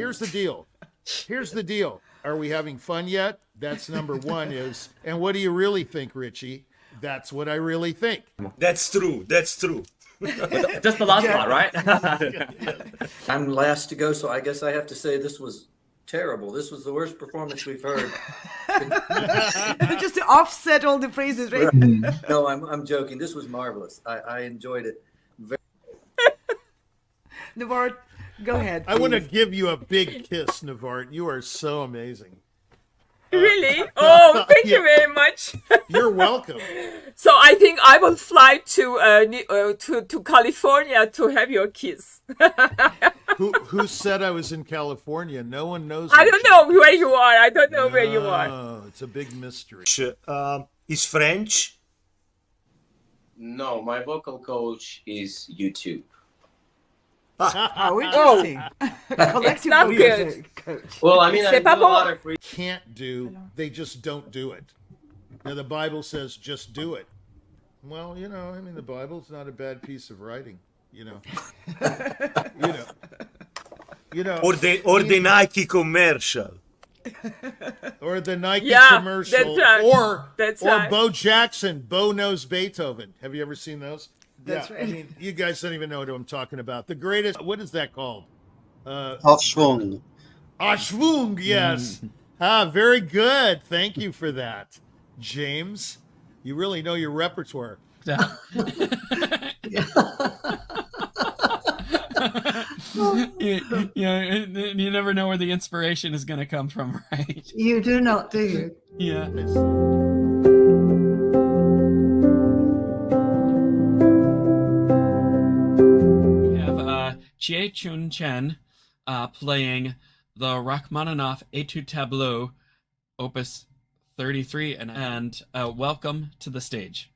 here's the deal. Here's the deal. Are we having fun yet? That's number one is, and what do you really think, Richie? That's what I really think. That's true. That's true. Just the last part, right? I'm last to go, so I guess I have to say this was terrible. This was the worst performance we've heard. Just to offset all the praises, right? No, I'm joking. This was marvelous. I enjoyed it. Navart, go ahead. I want to give you a big kiss, Navart. You are so amazing. Really? Oh, thank you very much. You're welcome. So I think I will fly to California to have your kiss. Who said I was in California? No one knows. I don't know where you are. I don't know where you are. Oh, it's a big mystery. Is French? No, my vocal coach is YouTube. Oh, interesting. Collective not vocal good. coach. Well, I mean, I C'est do pas a lot bon. of free. Can't do. They just don't do it. Now the Bible says just do it. Well, you know, I mean, the Bible's not a bad piece of writing. You know. You know. Or the Nike commercial. Or the Nike Yeah, commercial. that's right. Or That's or right. Bo Jackson. Bo knows Beethoven. Have you ever seen those? That's yeah, right. I mean, you guys don't even know what I'm talking about. The greatest. What is that called? Aufschwung. Schwung, yes. Very good. Thank you for that, James. You really know your repertoire. Yeah. You never know where the inspiration is going to come from, right? You do not, do you? Yeah. We have Chieh-Chun Chen playing the Rachmaninoff Etude Tableaux, Opus 33, and welcome to the stage.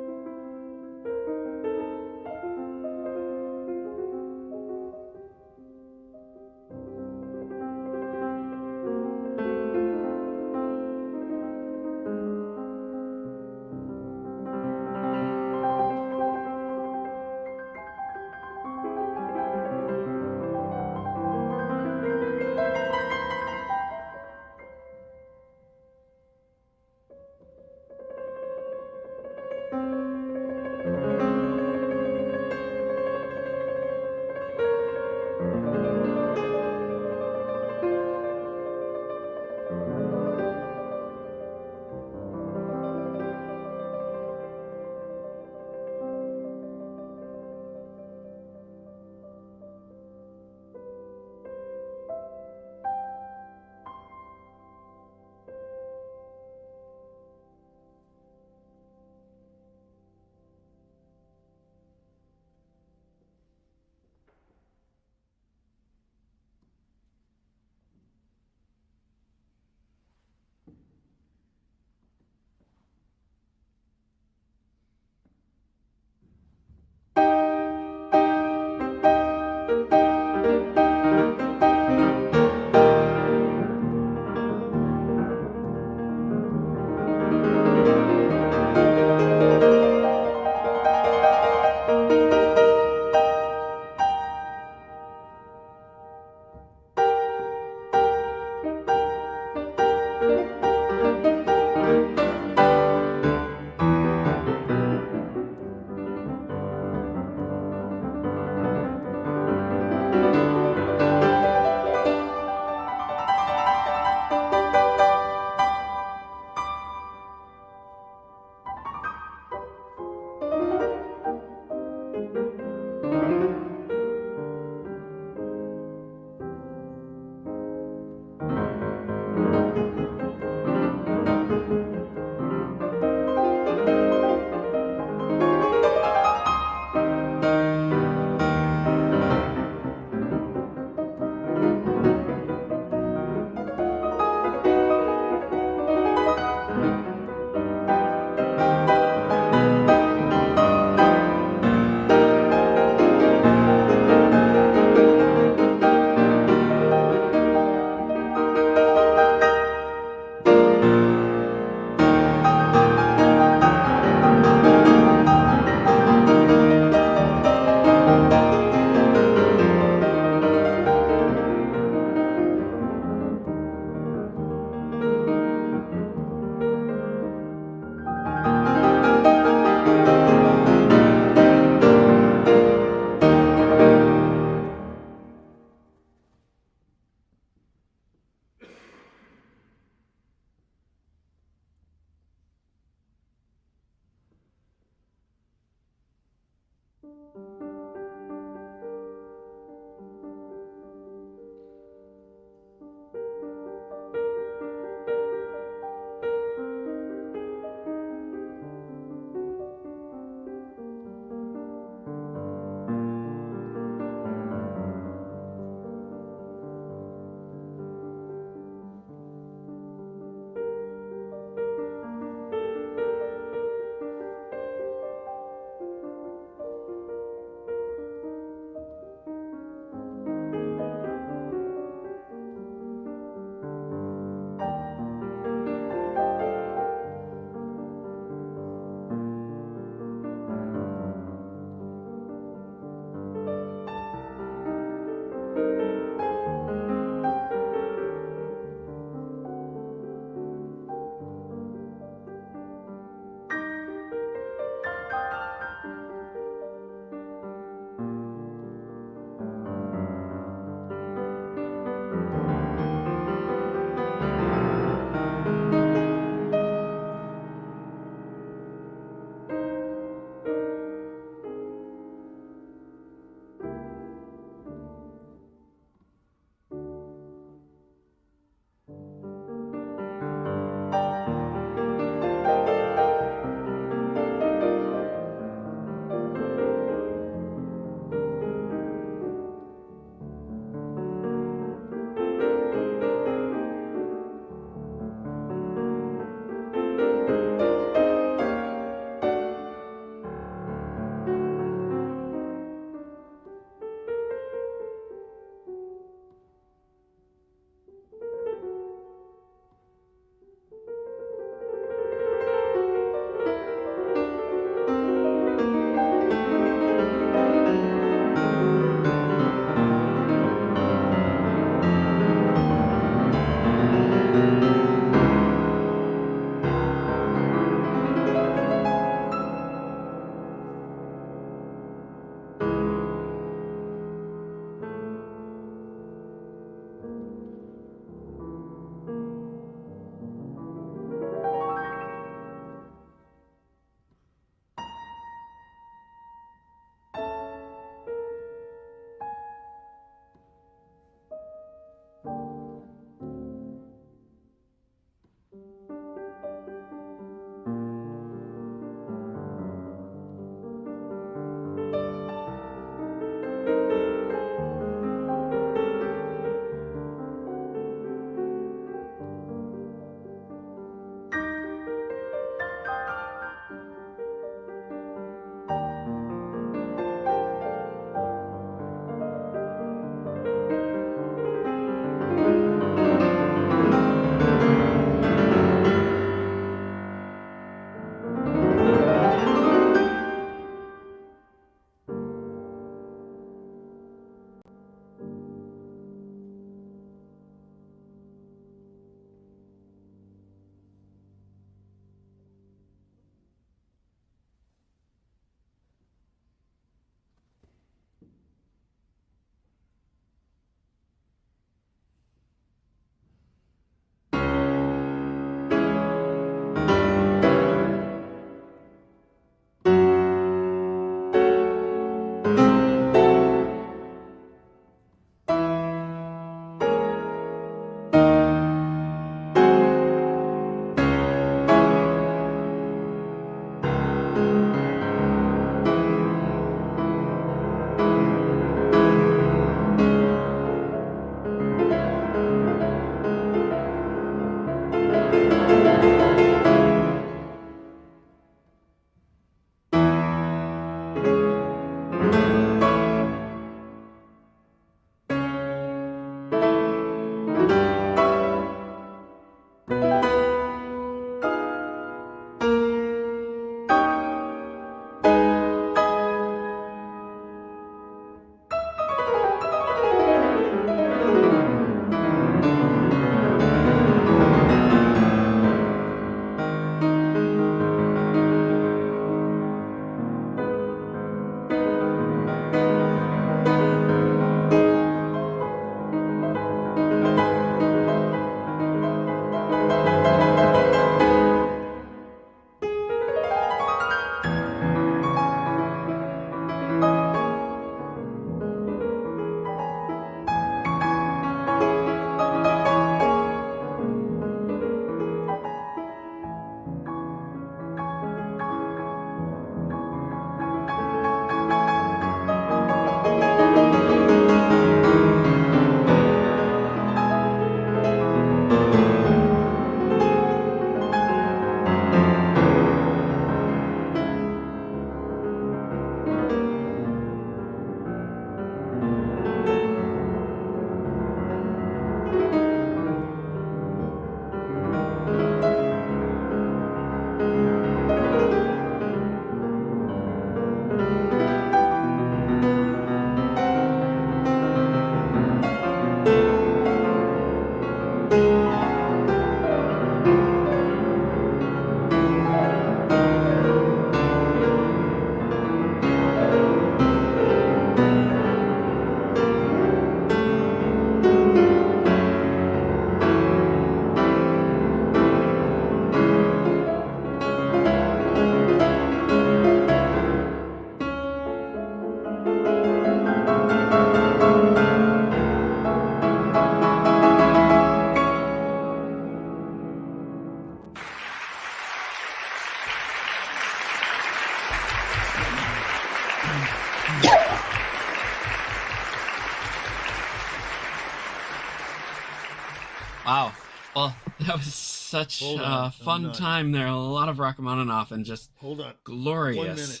Well, that was such Hold a on, I'm fun not- time there. A lot of Rachmaninoff and just Hold on. glorious. 1 minute.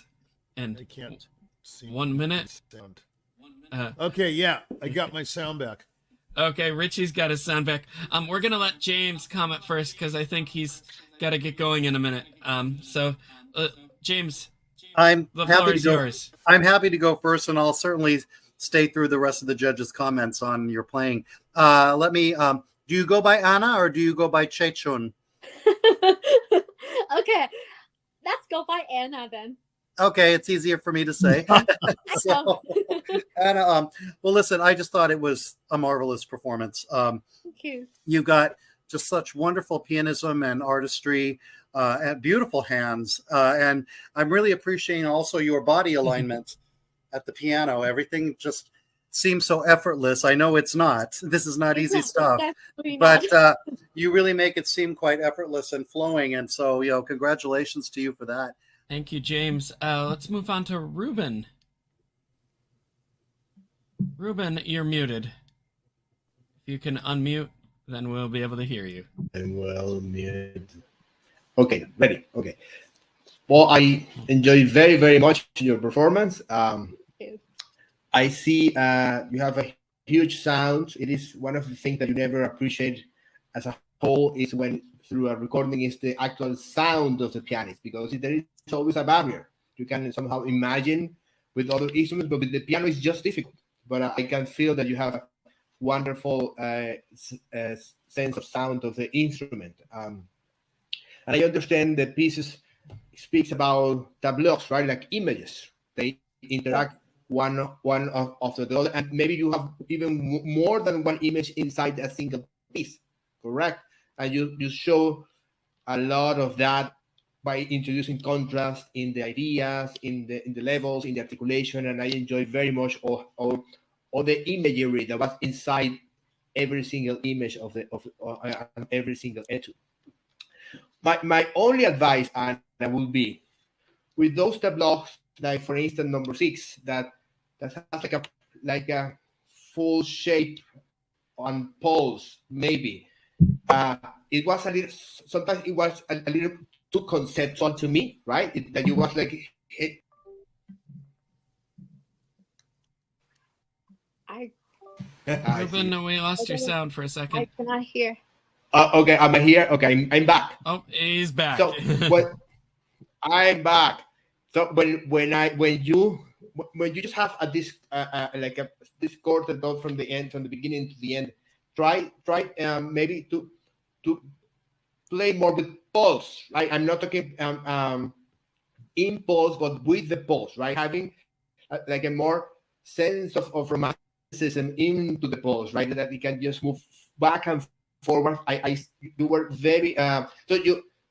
I And can't see 1 minute. sound. Uh, Okay, yeah, I got my sound back. okay, Richie's got his sound back. We're gonna let James comment first because I think he's got to get going in a minute. James, I'm the floor happy to is go. yours. I'm happy to go first, and I'll certainly stay through the rest of the judges' comments on your playing. Let me. Do you go by Anna or do you go by Chieh-Chun? Okay, let's go by Anna then. Okay, it's easier for me to say. So, Anna, well, listen, I just thought it was a marvelous performance. Thank you. You've got just such wonderful pianism and artistry, and beautiful hands, and I'm really appreciating also your body alignment at the piano. Everything just seems so effortless. I know it's not. This is not easy stuff, Definitely but not. you really make it seem quite effortless and flowing. And so, congratulations to you for that. Thank you, James. Let's move on to Ruben. Ruben, you're muted. If you can unmute, then we'll be able to hear you. And well muted. Okay, ready. Okay. Well, I enjoyed very, very much your performance. you. I see you have a huge sound. It is one of the things that you never appreciate as a whole is when through a recording is the actual sound of the pianist, because there is always a barrier. You can somehow imagine with other instruments, but with the piano it's just difficult. But I can feel that you have a wonderful sense of sound of the instrument. And I understand the pieces speaks about tableaux, right? Like images. They interact one of the other, and maybe you have even more than one image inside a single piece, correct? And you show a lot of that by introducing contrast in the ideas, in the levels, in the articulation, and I enjoy very much all the imagery that was inside every single image of every single etude. My only advice, and that will be with those tableaux, like for instance number 6, that has like a full shape on poles, maybe. It was sometimes it was a little too conceptual to me, right? That you was like Ruben, we lost your sound for a second. I cannot hear. Okay, am I here? Okay, I'm back. Oh, he's back. So I'm back. So when you just have this this chord that goes from the beginning to the end, try maybe to play more with pulse. Right? I'm not talking in pulse, but with the pulse, right? Having like a more sense of romanticism into the pulse, right? That you can just move back and forward. You were very so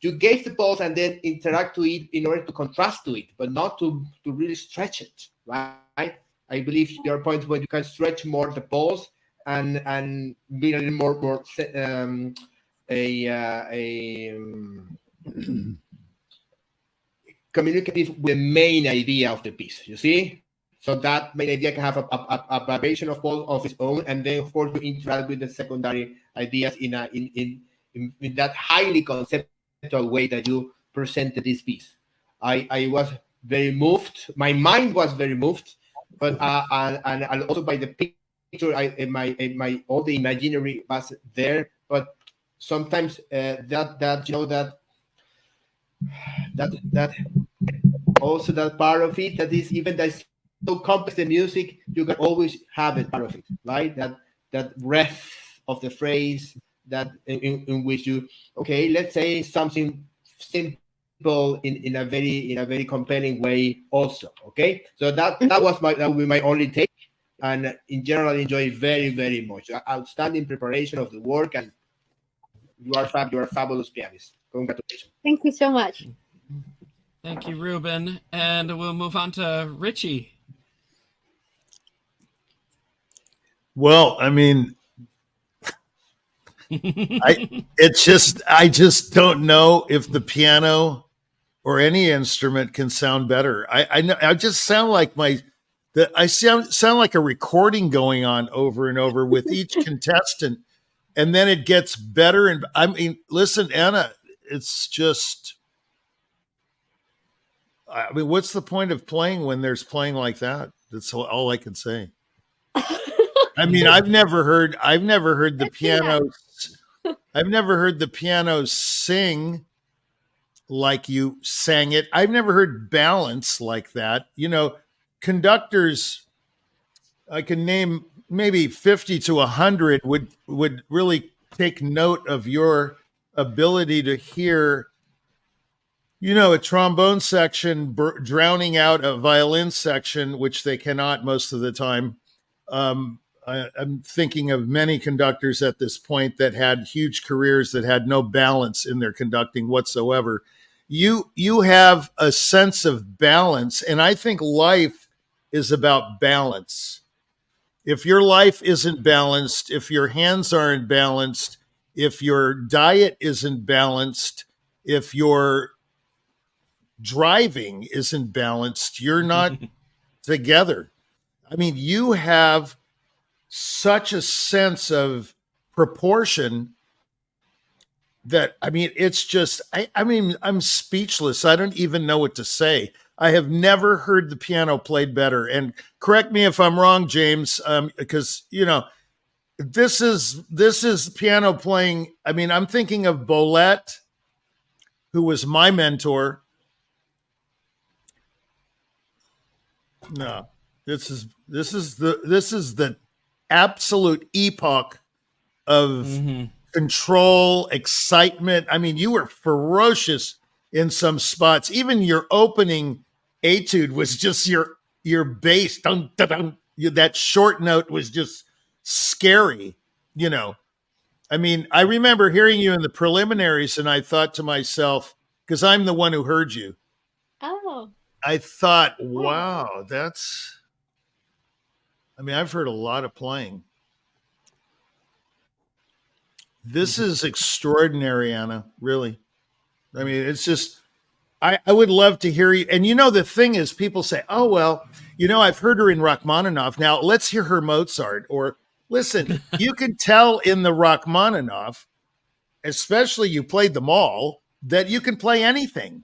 you gave the pulse and then interact to it in order to contrast to it, but not to really stretch it, right? I believe your point when you can stretch more the pulse and be a little more communicative with the main idea of the piece. You see, so that main idea can have a variation of pulse of its own, and then of course you interact with the secondary ideas in that highly conceptual way that you presented this piece. I was very moved. My mind was very moved, but and also by the picture. My all the imaginary was there, but sometimes that also that part of it that is even that's so complex the music, you can always have it part of it, right? That breath of the phrase that in which you let's say something simple in a very compelling way also. Okay, so that would be my only take, and in general I enjoy very, very much. Outstanding preparation of the work, and you are a fabulous pianist. Congratulations. Thank you so much. Thank you, Ruben. And we'll move on to Richie. Well, I mean, I just don't know if the piano or any instrument can sound better. I just sound like I sound like a recording going on over and over with each contestant and then it gets better. And I mean, listen, Anna, it's just, I mean, what's the point of playing when there's playing like that? That's all I can say. I mean, I've never heard the piano. I've never heard the piano sing like you sang it. I've never heard balance like that. You know, conductors, I can name maybe 50 to 100 would really take note of your ability to hear, you know, a trombone section drowning out a violin section, which they cannot most of the time. I'm thinking of many conductors at this point that had huge careers that had no balance in their conducting whatsoever. You have a sense of balance, and I think life is about balance. If your life isn't balanced, if your hands aren't balanced, if your diet isn't balanced, if your driving isn't balanced, you're not together. I mean, you have such a sense of proportion that, I mean, it's just, I mean, I'm speechless. I don't even know what to say. I have never heard the piano played better. And correct me if I'm wrong, James, because, you know, this is piano playing. I mean, I'm thinking of Bolette, who was my mentor. No, this is the absolute epoch of control, excitement. I mean, you were ferocious in some spots. Even your opening etude was just your bass. Dun, dun, dun. That short note was just scary, you know. I mean, I remember hearing you in the preliminaries, and I thought to myself, because I'm the one who heard you. Oh. I thought, wow, I mean, I've heard a lot of playing. This is extraordinary, Anna, really. I mean, it's just, I would love to hear you. And you know, the thing is, people say, oh, well, you know, I've heard her in Rachmaninoff. Now let's hear her Mozart. Or listen, you could tell in the Rachmaninoff, especially you played them all, that you can play anything.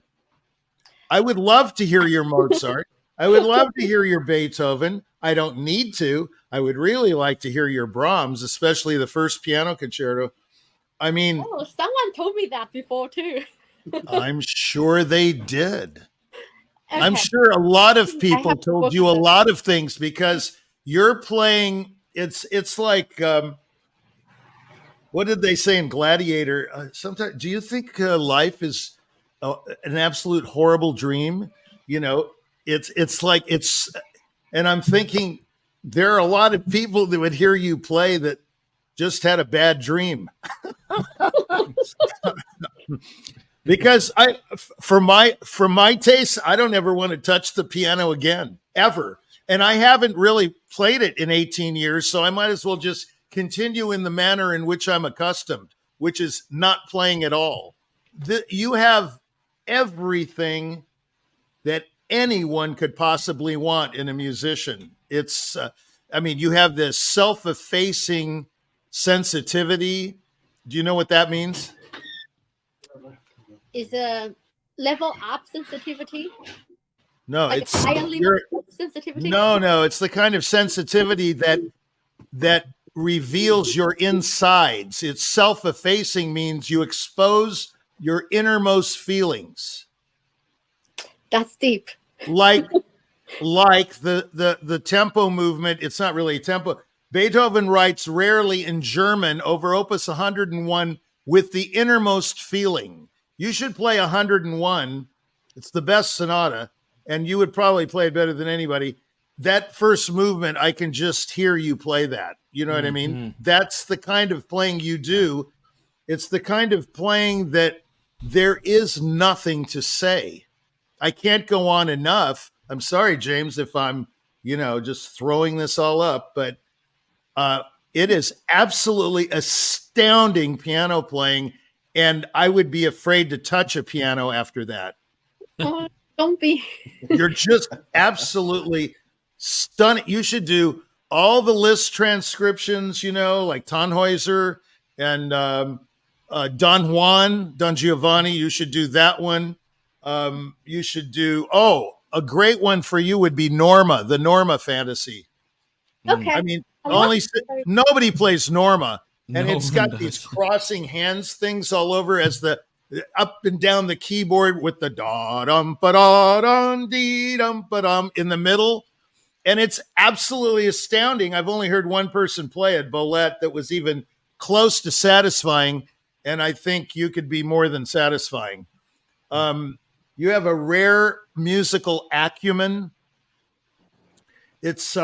I would love to hear your Mozart. I would love to hear your Beethoven. I don't need to. I would really like to hear your Brahms, especially the first piano concerto. I mean, Oh, someone told me that before too. I'm sure they did. Okay. I'm sure a lot of people have to told look you a at that. lot of things because you're playing. It's like, what did they say in Gladiator? Sometimes, do you think life is an absolute horrible dream? You know, it's like it's, and I'm thinking there are a lot of people that would hear you play that just had a bad dream. Because for my taste, I don't ever want to touch the piano again, ever. And I haven't really played it in 18 years, so I might as well just continue in the manner in which I'm accustomed, which is not playing at all. You have everything that anyone could possibly want in a musician. It's, I mean, you have this self-effacing sensitivity. Do you know what that means? Is a level up sensitivity? No, Like it's higher level sensitivity? no, it's the kind of sensitivity that reveals your insides. It's self-effacing means you expose your innermost feelings. That's deep. Like the tempo movement, it's not really a tempo. Beethoven writes rarely in German over Opus 101 with the innermost feeling. You should play 101. It's the best sonata, and you would probably play it better than anybody. That first movement, I can just hear you play that. You know what I mean? That's the kind of playing you do. It's the kind of playing that there is nothing to say. I can't go on enough. I'm sorry, James, if I'm, just throwing this all up, but it is absolutely astounding piano playing. And I would be afraid to touch a piano after that. Oh, don't be. You're just absolutely stunning. You should do all the Liszt transcriptions, like Tannhäuser And Don Juan, Don Giovanni, you should do that one. You should do, a great one for you would be Norma, the Norma fantasy. Okay. I mean, I nobody plays Norma, and No it's one got these does. crossing hands things all over as the up and down the keyboard with the da dum ba da dum dee dum ba dum in the middle, and it's absolutely astounding. I've only heard one person play it, Bolette, that was even close to satisfying, and I think you could be more than satisfying. You have a rare musical acumen. It's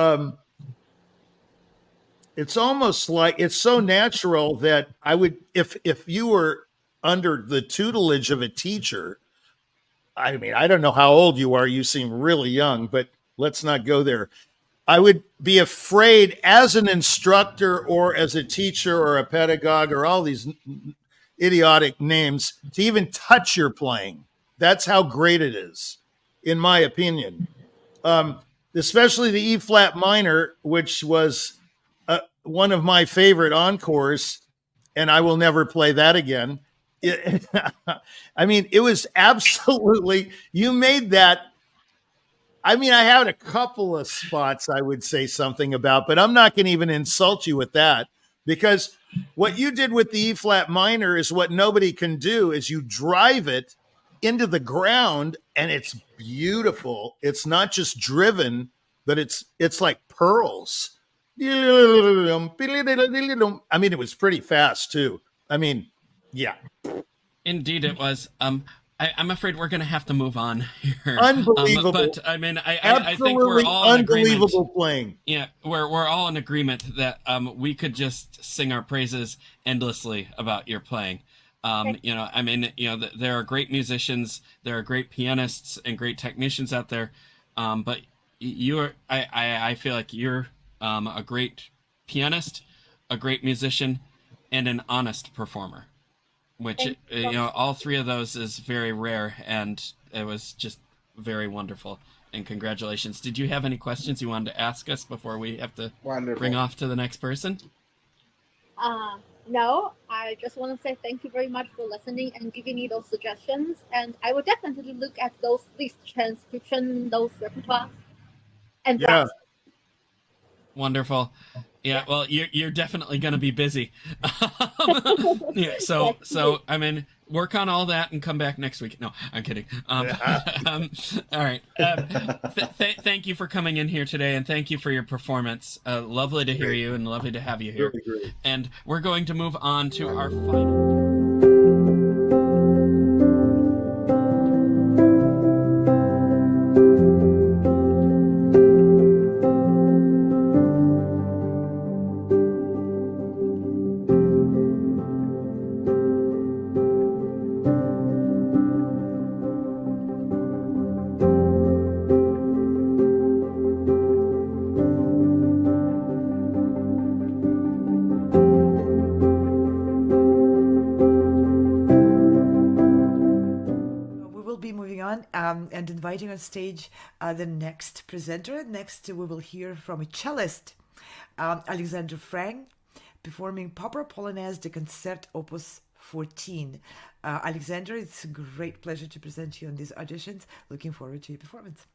almost like it's so natural that I would, if you were under the tutelage of a teacher, I mean, I don't know how old you are. You seem really young, but let's not go there. I would be afraid as an instructor or as a teacher or a pedagogue or all these idiotic names to even touch your playing. That's how great it is, in my opinion. Especially the E flat minor, which was one of my favorite encores, and I will never play that again. I mean, it was absolutely, you made that. I mean, I had a couple of spots I would say something about, but I'm not going to even insult you with that, because what you did with the E flat minor is what nobody can do, is you drive it into the ground, and it's beautiful. It's not just driven, but it's like pearls. I mean, it was pretty fast too. I mean, yeah. Indeed, it was. I'm afraid we're going to have to move on here. Unbelievable. But I mean, I think we're Absolutely all in agreement. unbelievable playing. Yeah, we're all in agreement that we could just sing our praises endlessly about your playing. You know, I mean, you know, there are great musicians, there are great pianists and great technicians out there, but I feel like you're a great pianist, a great musician, and an honest performer, which, you know, all three of those is very rare, and it was just very wonderful. And congratulations. Did you have any questions you wanted to ask us before we have to bring off to the next person? No, I just want to say thank you very much for listening and giving me those suggestions. And I will definitely look at these transcription, those repertoire. And Yeah. Wonderful. Yeah, well, you're definitely going to be busy. Yeah, so I mean, work on all that and come back next week. No, I'm kidding. All right. Thank you for coming in here today, and thank you for your performance. Lovely to hear you, and lovely to have you here. And we're going to move on to our final. And inviting on stage the next presenter. Next, we will hear from a cellist, Alexander Frang, performing Popper Polonaise de Concert Opus 14. Alexander, it's a great pleasure to present you on these auditions. Looking forward to your performance.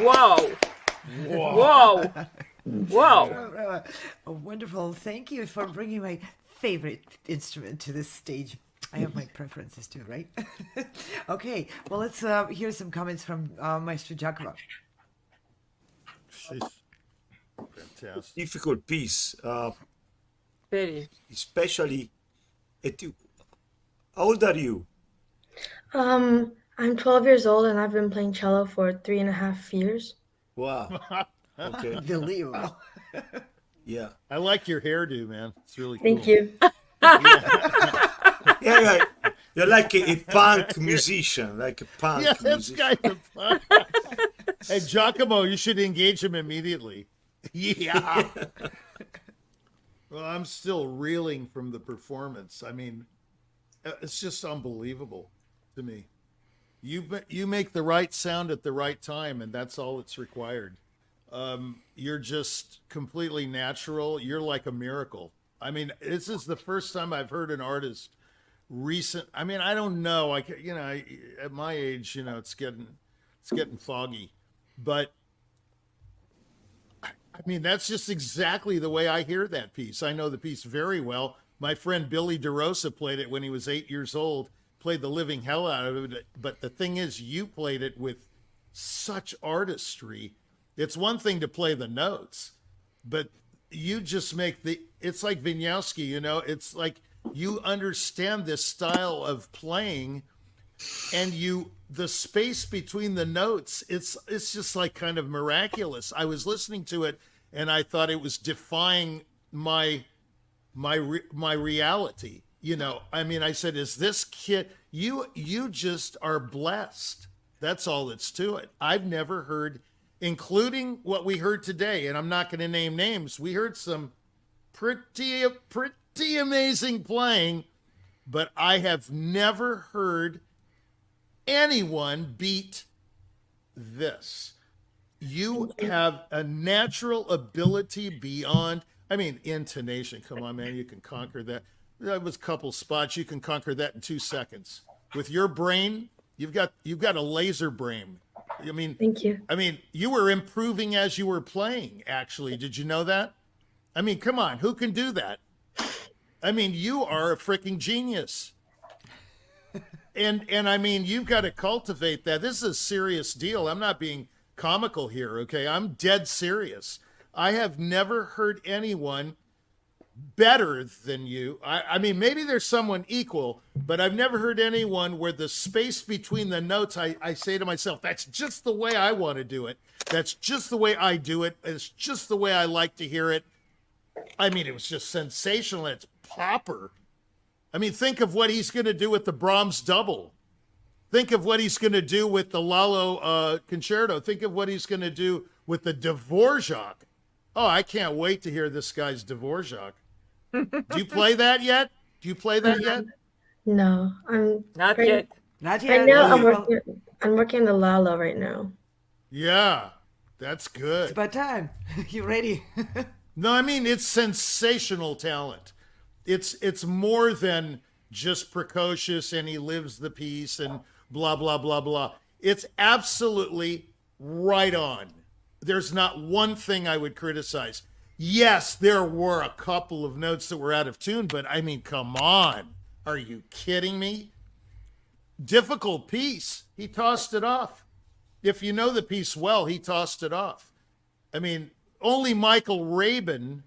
Wow. Wow. Wow. Wonderful. Thank you for bringing my favorite instrument to this stage. I have my preferences too, right? Okay, well, let's hear some comments from Maestro Giacomo. She's fantastic. Difficult piece, Very. especially Etude. How old are you? I'm 12 years old and I've been playing cello for 3.5 years. Wow. Okay. Unbelievable. Yeah. I like your hairdo, man. It's really cool. Thank you. Yeah. You're like a punk musician, like a punk Yeah, that's musician. kind of fun. Hey, Giacomo, you should engage him immediately. Yeah. Well, I'm still reeling from the performance. I mean, it's just unbelievable to me. You make the right sound at the right time, and that's all that's required. You're just completely natural. You're like a miracle. I mean, this is the first time I've heard an artist I mean, I don't know. At my age, it's getting foggy, but I mean, that's just exactly the way I hear that piece. I know the piece very well. My friend Billy DeRosa played it when he was 8 years old, played the living hell out of it. But the thing is, you played it with such artistry. It's one thing to play the notes, but you just it's like Wieniawski, it's like you understand this style of playing, and the space between the notes, it's just like kind of miraculous. I was listening to it and I thought it was defying my reality. I mean, I said, is this kid, you just are blessed. That's all that's to it. I've never heard, including what we heard today, and I'm not going to name names. We heard some pretty amazing playing, but I have never heard anyone beat this. You have a natural ability beyond, I mean, intonation. Come on, man, you can conquer that. That was a couple spots. You can conquer that in 2 seconds. With your brain, you've got a laser brain. I mean, Thank you. I mean, you were improving as you were playing, actually. Did you know that? I mean, come on, who can do that? I mean, you are a freaking genius. And I mean, you've got to cultivate that. This is a serious deal. I'm not being comical here, okay? I'm dead serious. I have never heard anyone better than you. I mean, maybe there's someone equal, but I've never heard anyone where the space between the notes, I say to myself, that's just the way I want to do it. That's just the way I do it. It's just the way I like to hear it. I mean, it was just sensational. It's popper. I mean, think of what he's going to do with the Brahms double. Think of what he's going to do with the Lalo concerto. Think of what he's going to do with the Dvorak. Oh, I can't wait to hear this guy's Dvorak. Do you play that yet? No, I'm Not right, yet. Not right yet. now. Well, I'm working on the Lalo right now. Yeah, that's it's good. about time. You ready? No, I mean, it's sensational talent. It's more than just precocious and he lives the piece and blah, blah, blah, blah. It's absolutely right on. There's not one thing I would criticize. Yes, there were a couple of notes that were out of tune, but I mean, come on. Are you kidding me? Difficult piece. He tossed it off. If you know the piece well, he tossed it off. I mean, only Michael Rabin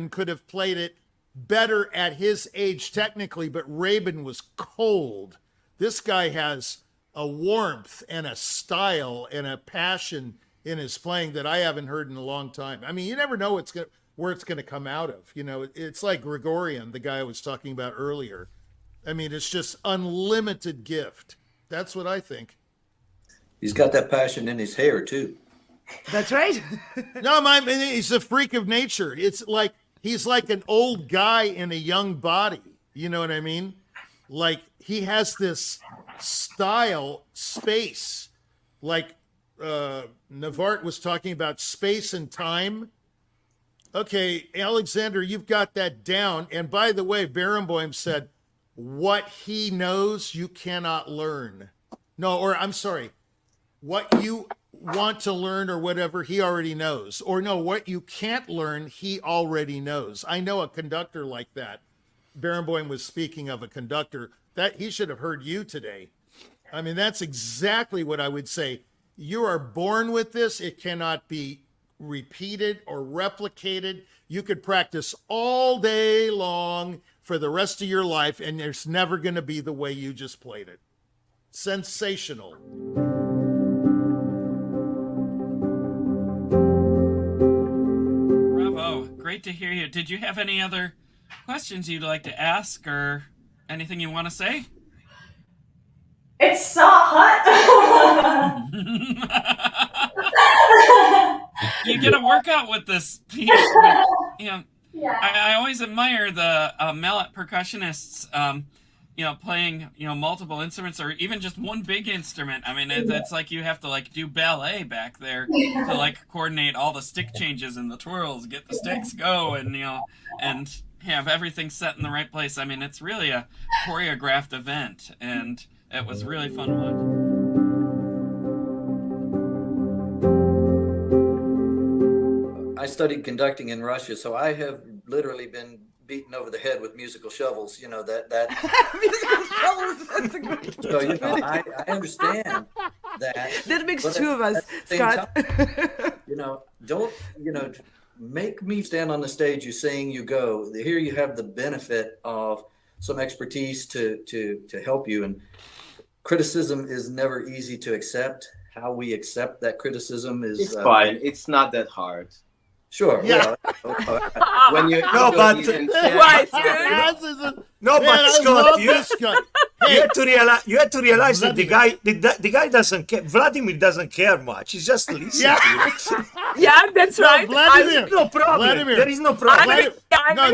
could have played it better at his age technically, but Rabin was cold. This guy has a warmth and a style and a passion in his playing that I haven't heard in a long time. I mean, you never know where it's going to come out of. It's like Gregorian, the guy I was talking about earlier. I mean, it's just unlimited gift. That's what I think. He's got that passion in his hair too. That's right. No, I mean, he's a freak of nature. It's like he's like an old guy in a young body. You know what I mean? Like he has this style, space, like Navart was talking about space and time. Okay, Alexander, you've got that down. And by the way, Barenboim said, what he knows, you cannot learn. No, or I'm sorry. what you want to learn or whatever, he already knows. Or no, what you can't learn, he already knows. I know a conductor like that. Barenboim was speaking of a conductor that he should have heard you today. I mean, that's exactly what I would say. You are born with this. It cannot be repeated or replicated. You could practice all day long for the rest of your life, and it's never going to be the way you just played it. Sensational. Bravo. Great to hear you. Did you have any other questions you'd like to ask or anything you want to say? It's so hot. You get a workout with this piece. But, you know, Yeah. I always admire the mallet percussionists, playing, multiple instruments or even just one big instrument. I mean, it's like you have to like do ballet back there to like coordinate all the stick changes and the twirls, get the sticks go, and and have everything set in the right place. I mean, it's really a choreographed event, and it was really fun to watch. I studied conducting in Russia, so I have literally been beaten over the head with musical shovels. You know that Musical shovels. That's a great. So I understand that. That makes but two of us, at the same Scott. time, don't make me stand on the stage. You sing, you go. Here you have the benefit of some expertise to help you. And criticism is never easy to accept. How we accept that criticism is It's fine. It's not that hard. Sure. Yeah. When you No, but Right, no, Man, but I Scott, love you, this guy. you Hey, have to realize that the Vladimir. guy doesn't care. Vladimir doesn't care much. He's just listening. Yeah. To it. Yeah, that's right. Vladimir. No problem. Vladimir. There is no problem.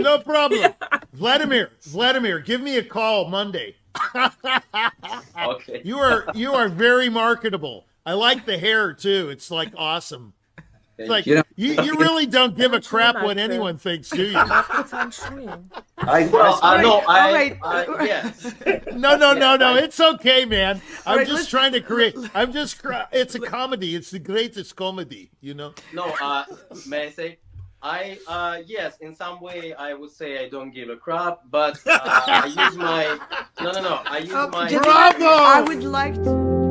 No problem. Vladimir, give me a call Monday. Okay. You are very marketable. I like the hair too. It's like awesome. It's like You know- you really don't give a crap what anyone thinks, do you? Well, All no, right. yes. No. It's okay, man. I'm right, just let's- trying to create. It's a comedy. It's the greatest comedy, No, may I say? Yes, in some way I would say I don't give a crap, but I use my I use my Bravo! I would like to.